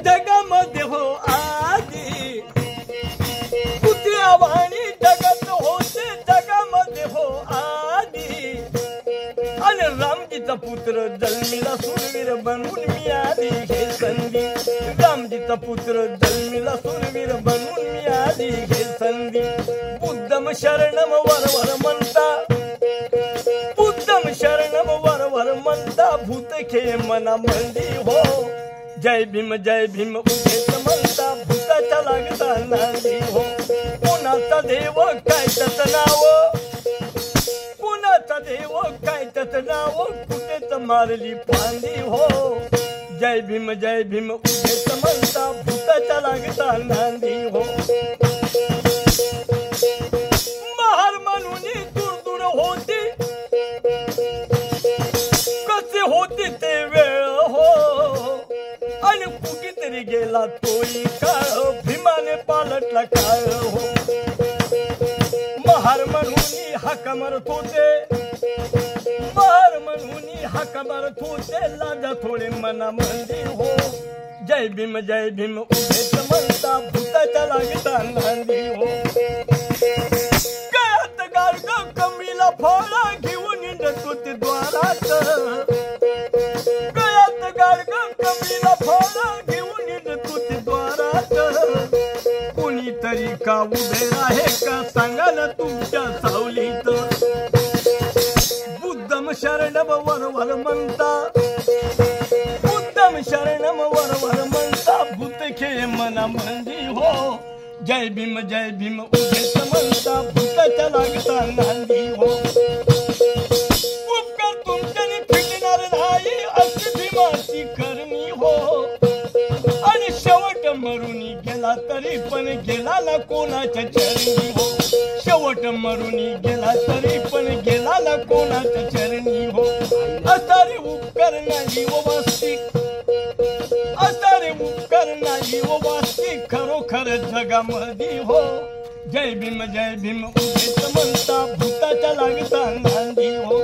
जगामध्ये हो आधी पुतळ्यावाणी जगत होते जगामध्ये हो आधी आणि रामजीचा पुत्र जन्मीला सुरवीर बनून मी आधी हे संधी रामजीचा पुत्र जन्मीला सुरवीर बनून मी आधी हे संधी बुद्धम शरणम वरवर म्हणता बुद्धम शरणम वरवर म्हणता भूत खे मना मंदी हो जय भीम उभेच म्हणता भूताच्या लागता नांदी हो कोणाचा देव काय त्याच नाव कोणाचा देव काय त्याच नाव कुठेच मारली फांदी हो जय भीम उभेच म्हणता भूताच्या लागता नांदी हो महार म्हणून दूर दूर होती कसे होते ते वेळ हो आणि कुठेतरी गेला तोही काळ भीमाने पालटला काळ हो महार म्हणून हाक मारत होते महार म्हणून हाक मारत होते लाजा थोडे मनामंदी हो जय भीम उभेच म्हणता भूताच्या लागता नांदी हो गळ्यात गाडग कमीला फळा घेऊन हिंडत होते द्वारात गळ्यात गाडग कमीला फळा घेऊन हिंडत होते द्वारात कोणीतरी का उभे आहे का सांगा ना तुमच्या सावलीत बुद्धम शरणम वरवर म्हणता बुद्धम शरणम वरवर म्हणता भूत खे मना मंदी हो जय भीम उभेच म्हणता भूताच्या लागता नांदी हो उपकार तुमच्याने फिटणार नाही अशी भीमाची करणी हो आणि शेवट मरुनी गेला तरी पण गेला ना कोणाच्या चरणी हो शेवट मरुनी गेला तरी पण गेला ना कोणाच्या चरणी हो असारे उपकार नाही व वास्तविक असारे उपकार नाही व वास्तविक खरोखर जगामध्ये हो जय भीम उभेच म्हणता भूताच्या लागता नांदी हो